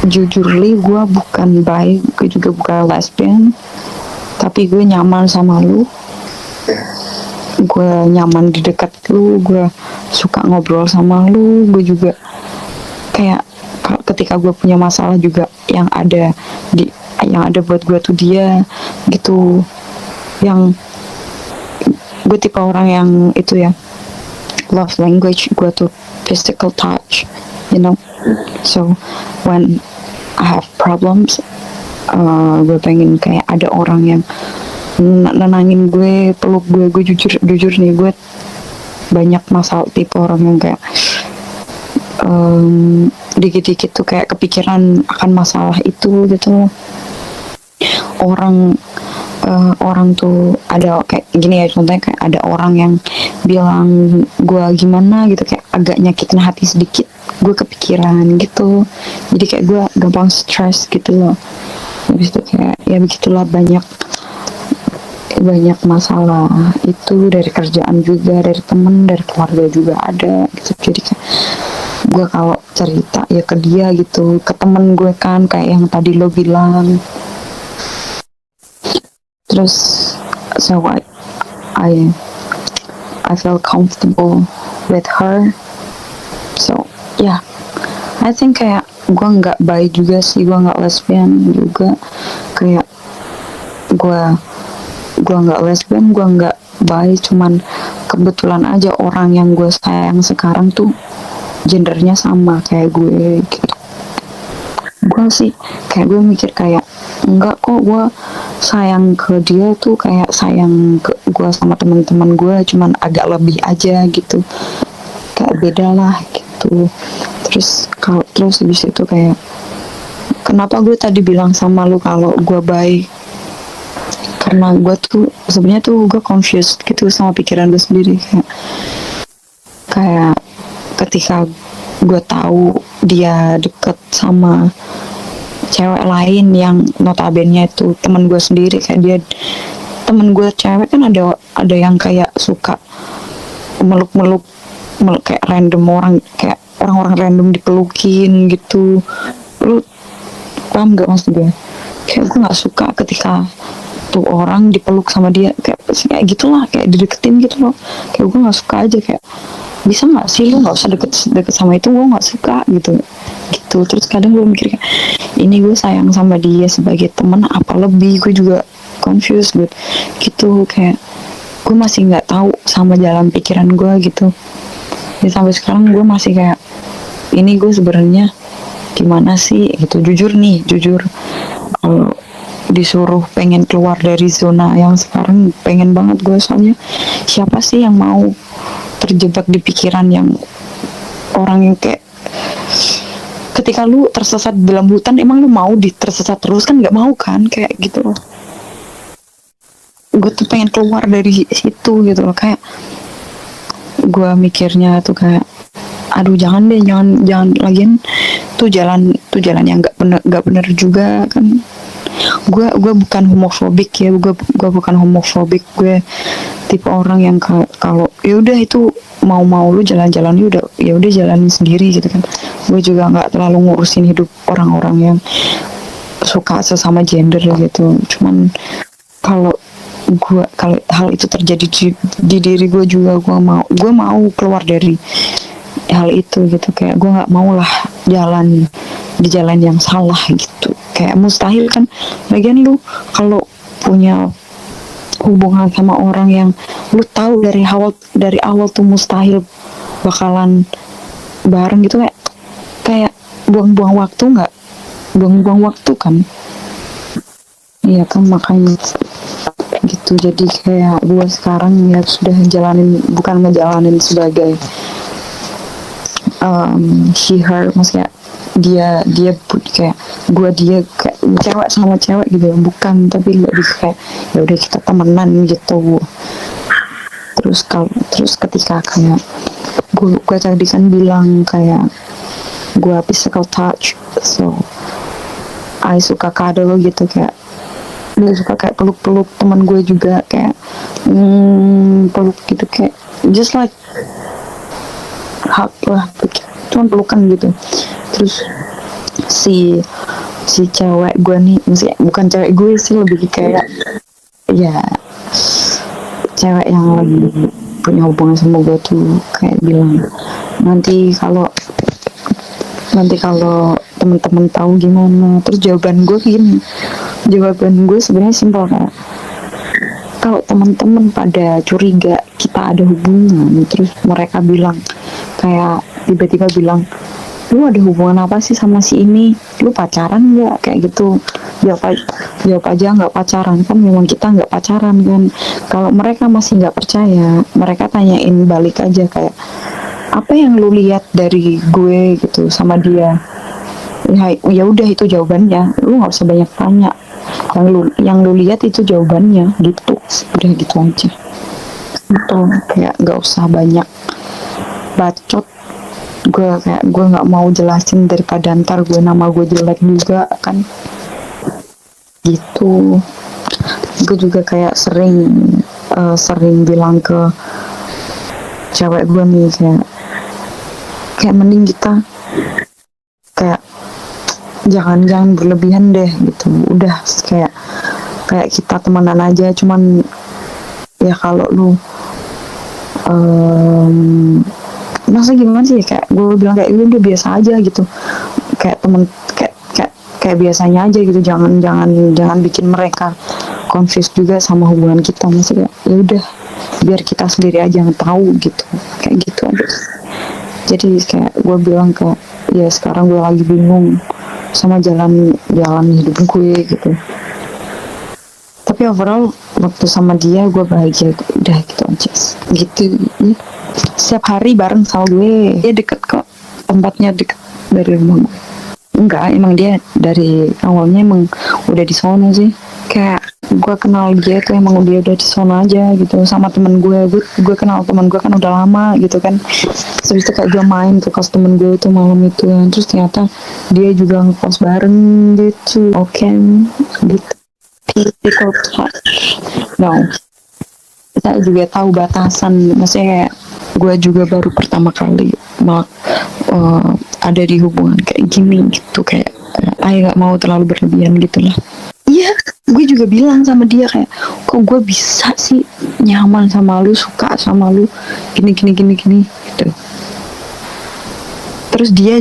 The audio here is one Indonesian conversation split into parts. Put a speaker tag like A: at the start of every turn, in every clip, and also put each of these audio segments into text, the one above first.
A: jujurly gue bukan bi, gue juga bukan lesbian, tapi gue nyaman sama lu, gue nyaman di dekat lu, gue suka ngobrol sama lu, gue juga kayak ketika gue punya masalah juga di yang ada buat gue tuh dia gitu. Yang gue tipe orang yang itu ya, love language gue tuh physical touch, you know. So when I have problems, gue pengen kayak ada orang yang nenangin gue, peluk gue jujur nih, gue banyak masalah, tipe orang yang kayak dikit-dikit tuh kayak kepikiran akan masalah itu gitu. Orang tuh ada kayak gini ya, contohnya kayak ada orang yang bilang gue gimana gitu, kayak agak nyakitin hati sedikit, gue kepikiran gitu, jadi kayak gue gampang stres gitu loh. Habis itu kayak ya begitulah, banyak masalah itu, dari kerjaan juga, dari temen, dari keluarga juga ada gitu. Jadi kayak gue kalau cerita ya ke dia gitu, ke temen gue kan, kayak yang tadi lo bilang. Terus so I feel comfortable with her. So yeah, I think kayak gue nggak bi juga sih, gue nggak lesbian juga, kayak gue nggak lesbian, gue nggak bi, cuman kebetulan aja orang yang gue sayang sekarang tuh gendernya sama kayak gue gitu. Gue sih kayak gue mikir kayak enggak kok, gue sayang ke dia tuh kayak sayang ke gue sama teman-teman gue, cuman agak lebih aja gitu, kayak beda lah gitu. Terus habis itu kayak kenapa gue tadi bilang sama lu kalau gue baik, karena gue tuh sebenarnya tuh gue confused gitu sama pikiran gue sendiri, kayak ketika gue tahu dia deket sama cewek lain yang notabene itu temen gue sendiri, kayak dia temen gue cewek kan, ada yang kayak suka meluk kayak random orang, kayak orang-orang random dipelukin gitu. Lu paham gak maksud gue? Kayak gue nggak suka ketika tuh orang dipeluk sama dia, kayak gitulah, kayak dideketin gitu loh, kayak gue nggak suka aja, kayak bisa nggak sih lu nggak usah deket sama itu, gue nggak suka gitu. Terus kadang gue mikir kayak ini gue sayang sama dia sebagai teman apa lebih, gue juga confused gitu, kayak gue masih nggak tahu sama jalan pikiran gue gitu. Jadi sampai sekarang gue masih kayak ini gue sebenarnya gimana sih gitu. Jujur kalau disuruh pengen keluar dari zona yang sekarang, pengen banget gue, soalnya siapa sih yang mau terjebak di pikiran yang orang yang kayak ketika lu tersesat di dalam hutan, emang lu mau tersesat terus kan? Nggak mau kan, kayak gitu loh. Gue tuh pengen keluar dari situ gitu loh, kayak gue mikirnya tuh kayak aduh jangan lagian tuh jalan yang nggak bener juga kan. Gue bukan homofobik ya, gue bukan homofobik, gue tipe orang yang kalau ya udah itu mau lu jalan-jalan ya udah jalanin sendiri gitu kan. Gue juga nggak terlalu ngurusin hidup orang-orang yang suka sesama gender gitu. Cuman kalau hal itu terjadi di diri gue juga, gue mau keluar dari hal itu gitu. Kayak gue nggak mau lah jalan di jalan yang salah gitu, kayak mustahil kan. Lagian lu kalau punya hubungan sama orang yang lu tahu dari awal tuh mustahil bakalan bareng gitu, kayak buang-buang waktu kan. Iya kan, makanya gitu. Jadi kayak gue sekarang ya sudah bukan ngejalanin sebagai she her, maksudnya dia kayak dia kayak cewek sama cewek gitu, bukan, tapi lebih kayak ya udah kita temenan gitu. Terus ketika kayak gue tadi kan bilang kayak gue physical touch, so I suka cuddle gitu, kayak dia suka kayak peluk teman gue juga, kayak peluk gitu, kayak just like hug lah, cuman pelukan gitu. Terus si si cewek gue nih, maksudnya bukan cewek gue sih, lebih kayak ya cewek yang lagi punya hubungan sama gue tuh kayak bilang, nanti kalau nanti kalau temen-temen tahu gimana. Terus jawaban gue sebenarnya simpel, kan, kalau teman-teman pada curiga kita ada hubungan, terus mereka bilang kayak tiba-tiba bilang, lu ada hubungan apa sih sama si ini, lu pacaran nggak, kayak gitu, jawab aja nggak pacaran, kan memang kita nggak pacaran kan. Kalau mereka masih nggak percaya, mereka tanyain balik aja kayak, apa yang lu lihat dari gue gitu sama dia. Ya udah, itu jawabannya, lu nggak usah banyak tanya, yang lu lihat itu jawabannya gitu, udah gitu aja gitu. Kayak nggak usah banyak bacot. Gue nggak mau jelasin daripada ntar nama gue jelek juga kan, gitu. Gue juga kayak sering bilang ke cewek gue nih, kayak mending kita kayak jangan berlebihan deh gitu. Udah kayak kita temenan aja, cuman ya kalau lu masa gimana sih, kayak gue bilang kayak lu udah biasa aja gitu, kayak temen, kayak biasanya aja gitu, jangan bikin mereka confused juga sama hubungan kita. Maksudnya ya udah, biar kita sendiri aja yang tahu gitu, kayak gitu aja. Jadi kayak gue bilang kayak, ya sekarang gue lagi bingung sama jalan hidup gue gitu. Tapi overall waktu sama dia gue bahagia, udah gitu aja gitu ya. Setiap hari bareng sama gue, dia deket kok, tempatnya deket dari rumah gue. Enggak, emang dia dari awalnya emang udah di sono sih. Kayak gue kenal dia tuh emang dia udah di sono aja gitu, sama temen gue kenal temen gue kan udah lama gitu kan. Terus itu kayak gue main ke kos temen gue itu malam itu kan, terus ternyata dia juga ngekos bareng gitu. Oke, gitu. Physical touch, no, kita juga tahu batasan. Maksudnya kayak gue juga baru pertama kali ada di hubungan kayak gini gitu, kayak nggak mau terlalu berlebihan gitu lah. Iya, gue juga bilang sama dia kayak, kok gue bisa sih nyaman sama lu, suka sama lu, gini gitu. Terus dia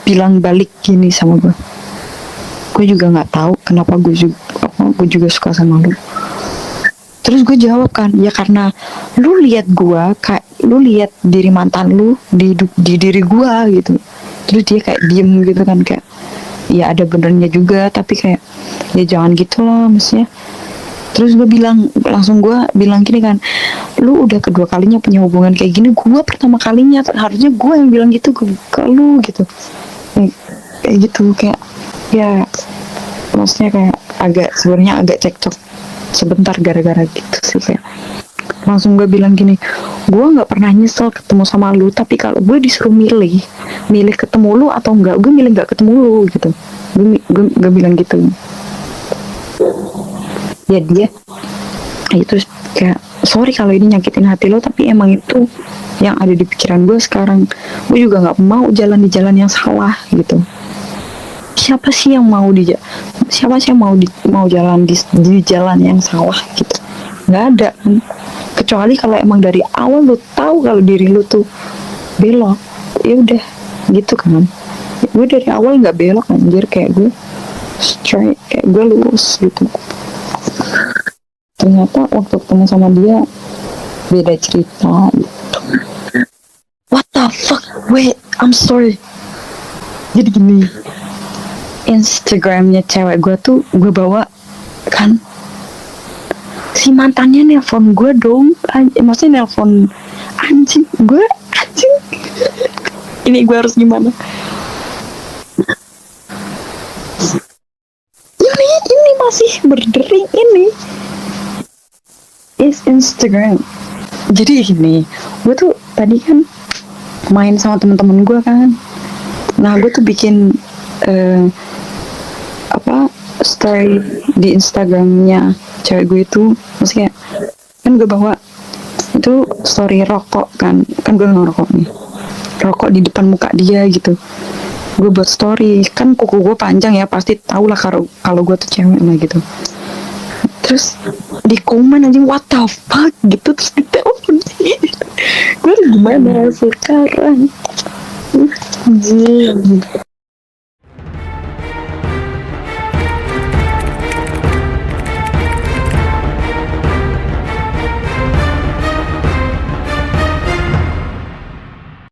A: bilang balik gini sama gue juga nggak tahu kenapa gue juga suka sama lu. Terus gue jawab kan, ya karena lu lihat gue, kayak lu lihat diri mantan lu di diri gue gitu. Terus dia kayak diem gitu kan, kayak ya ada benernya juga, tapi kayak ya jangan gitu lah maksudnya. Terus gue langsung bilang gini kan, lu udah kedua kalinya punya hubungan kayak gini, gue pertama kalinya, harusnya gue yang bilang gitu ke lu gitu. Kayak gitu, kayak ya maksudnya kayak sebenarnya agak cekcok sebentar gara-gara gitu sih. Kayak langsung gue bilang gini, gue nggak pernah nyesel ketemu sama lu, tapi kalau gue disuruh milih ketemu lu atau enggak, gue milih nggak ketemu lu gitu. Gue bilang gitu. Ya dia itu kayak, sorry kalau ini nyakitin hati lo, tapi emang itu yang ada di pikiran gue sekarang. Gue juga nggak mau jalan di jalan yang salah gitu. Siapa sih yang mau jalan di jalan yang salah gitu? Nggak ada kan. Kecuali kalau emang dari awal lo tahu kalau diri lo tuh belok, ya udah gitu kan. Gue dari awal nggak belok anjir, kayak gue straight, kayak gue lurus gitu. Ternyata waktu ketemu sama dia beda cerita gitu. What the fuck? Wait, I'm sorry. Jadi gini, Instagramnya cewek gue tuh gue bawa kan, si mantannya nelpon gue dong, maksudnya nelpon anjing. Ini gue harus gimana? Ini masih berdering ini. Is Instagram. Jadi gini, gue tuh tadi kan main sama temen-temen gue kan. Nah gue tuh bikin story di Instagramnya cewek gue itu, maksudnya kan gue bawa itu story rokok kan gue ngerokok nih, rokok di depan muka dia gitu. gue buat story, kan kuku gue panjang ya, pasti tau lah kalau gue tuh cewek lah gitu. Terus di komen aja what the fuck gitu, terus di telepon. Gue gimana sekarang? Anjing.